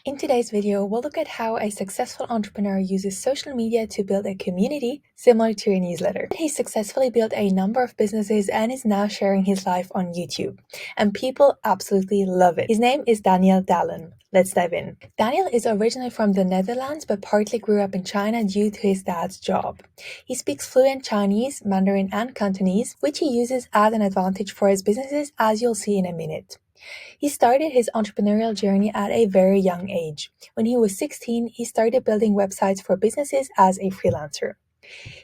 In today's video, we'll look at how a successful entrepreneur uses social media to build a community similar to a newsletter. He successfully built a number of businesses and is now sharing his life on YouTube. And people absolutely love it. His name is Daniel Dalen. Let's dive in. Daniel is originally from the Netherlands but partly grew up in China due to his dad's job. He speaks fluent Chinese, Mandarin and Cantonese, which he uses as an advantage for his businesses, as you'll see in a minute. He started his entrepreneurial journey at a very young age. When he was 16, he started building websites for businesses as a freelancer.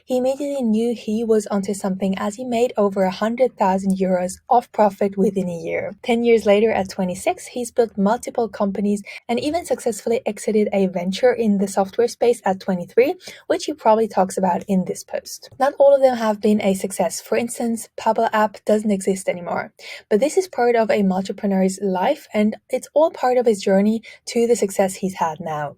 He immediately knew he was onto something as he made over 100,000 euros of profit within a year. 10 years later, at 26, he's built multiple companies and even successfully exited a venture in the software space at 23, which he probably talks about in this post. Not all of them have been a success. For instance, Pablo app doesn't exist anymore. But this is part of a multipreneur's life, and it's all part of his journey to the success he's had now.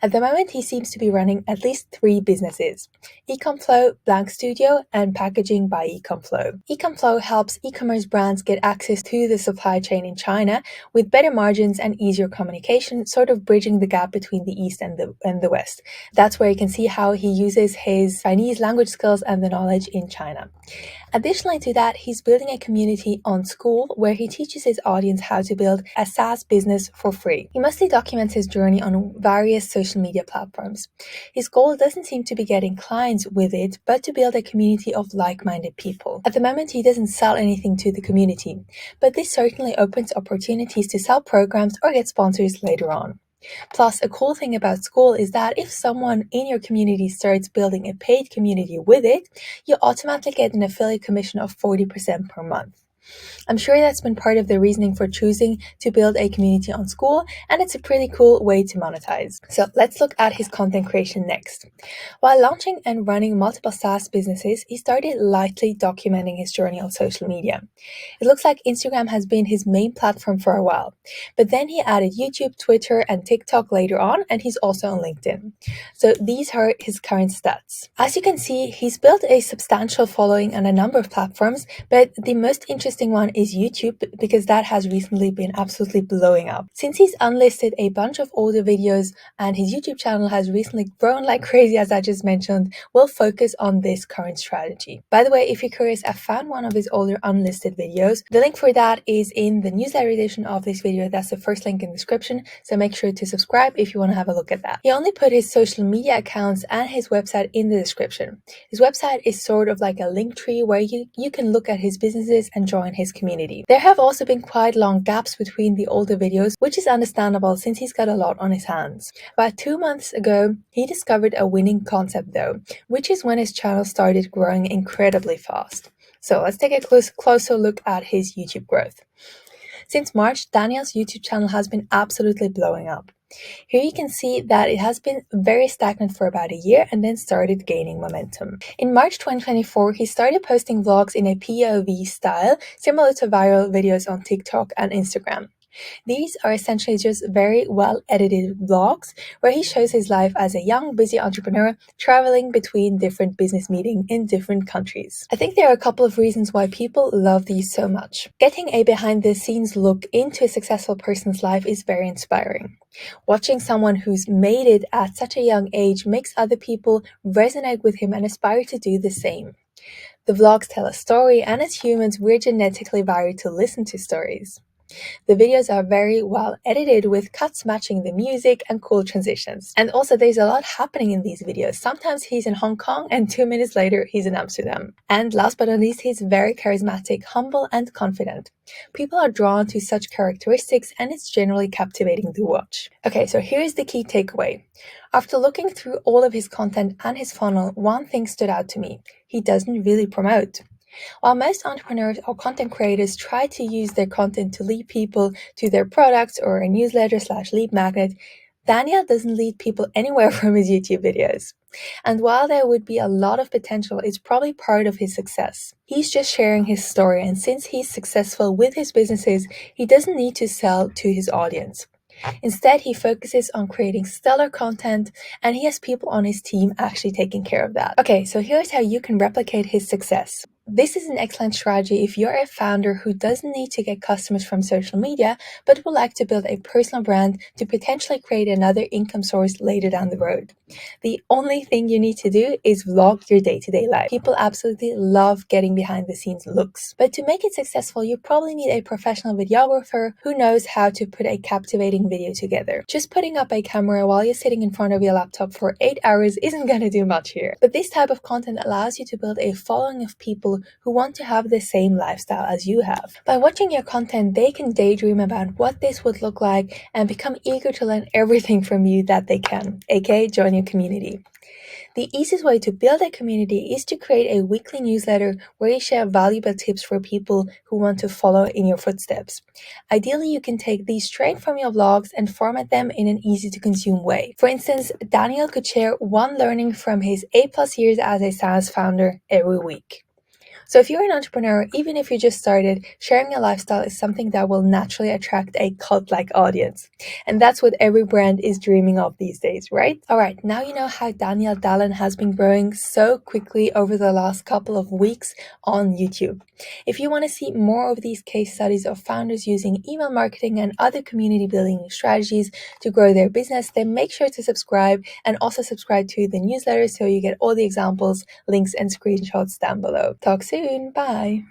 At the moment, he seems to be running at least 3 businesses: Ecomflow, Blank Studio, and Packaging by Ecomflow. Ecomflow helps e-commerce brands get access to the supply chain in China with better margins and easier communication, sort of bridging the gap between the East and the West. That's where you can see how he uses his Chinese language skills and the knowledge in China. Additionally to that, he's building a community on Skool where he teaches his audience how to build a SaaS business for free. He mostly documents his journey on various social media platforms. His goal doesn't seem to be getting clients with it, but to build a community of like-minded people. At the moment, he doesn't sell anything to the community, but this certainly opens opportunities to sell programs or get sponsors later on. Plus, a cool thing about Skool is that if someone in your community starts building a paid community with it, you automatically get an affiliate commission of 40% per month. I'm sure that's been part of the reasoning for choosing to build a community on Skool, and it's a pretty cool way to monetize. So let's look at his content creation next. While launching and running multiple SaaS businesses, he started lightly documenting his journey on social media. It looks like Instagram has been his main platform for a while, but then he added YouTube, Twitter, and TikTok later on, and he's also on LinkedIn. So these are his current stats. As you can see, he's built a substantial following on a number of platforms, but the most interesting one is YouTube, because that has recently been absolutely blowing up. Since he's unlisted a bunch of older videos and his YouTube channel has recently grown like crazy, as I just mentioned, we'll focus on this current strategy. By the way, if you're curious, I found one of his older unlisted videos. The link for that is in the newsletter edition of this video. That's the first link in the description, so make sure to subscribe if you want to have a look at that. He only put his social media accounts and his website in the description. His website is sort of like a link tree where you can look at his businesses and join his community. There have also been quite long gaps between the older videos, which is understandable since he's got a lot on his hands. About 2 months ago, he discovered a winning concept though, which is when his channel started growing incredibly fast. So let's take a closer look at his YouTube growth. Since March, Daniel's YouTube channel has been absolutely blowing up. Here you can see that it has been very stagnant for about a year and then started gaining momentum. In March 2024, he started posting vlogs in a POV style, similar to viral videos on TikTok and Instagram. These are essentially just very well edited vlogs where he shows his life as a young, busy entrepreneur traveling between different business meetings in different countries. I think there are a couple of reasons why people love these so much. Getting a behind-the-scenes look into a successful person's life is very inspiring. Watching someone who's made it at such a young age makes other people resonate with him and aspire to do the same. The vlogs tell a story, and as humans, we're genetically wired to listen to stories. The videos are very well edited with cuts matching the music and cool transitions. And also there's a lot happening in these videos. Sometimes he's in Hong Kong and 2 minutes later he's in Amsterdam. And last but not least, he's very charismatic, humble and confident. People are drawn to such characteristics and it's generally captivating to watch. Okay, so here's the key takeaway. After looking through all of his content and his funnel, one thing stood out to me. He doesn't really promote. While most entrepreneurs or content creators try to use their content to lead people to their products or a newsletter/lead magnet, Daniel doesn't lead people anywhere from his YouTube videos. And while there would be a lot of potential, it's probably part of his success. He's just sharing his story, and since he's successful with his businesses, he doesn't need to sell to his audience. Instead, he focuses on creating stellar content, and he has people on his team actually taking care of that. Okay, so here's how you can replicate his success. This is an excellent strategy if you're a founder who doesn't need to get customers from social media, but would like to build a personal brand to potentially create another income source later down the road. The only thing you need to do is vlog your day-to-day life. People absolutely love getting behind the scenes looks. But to make it successful, you probably need a professional videographer who knows how to put a captivating video together. Just putting up a camera while you're sitting in front of your laptop for 8 hours isn't going to do much here. But this type of content allows you to build a following of people who want to have the same lifestyle as you have. By watching your content, they can daydream about what this would look like and become eager to learn everything from you that they can, aka join your community. The easiest way to build a community is to create a weekly newsletter where you share valuable tips for people who want to follow in your footsteps. Ideally, you can take these straight from your vlogs and format them in an easy-to-consume way. For instance, Daniel could share one learning from his 8+ years as a SaaS founder every week. So if you're an entrepreneur, even if you just started, sharing your lifestyle is something that will naturally attract a cult-like audience. And that's what every brand is dreaming of these days, right? All right, now you know how Daniel Dalen has been growing so quickly over the last couple of weeks on YouTube. If you want to see more of these case studies of founders using email marketing and other community building strategies to grow their business, then make sure to subscribe and also subscribe to the newsletter so you get all the examples, links, and screenshots down below. Talk soon. Bye.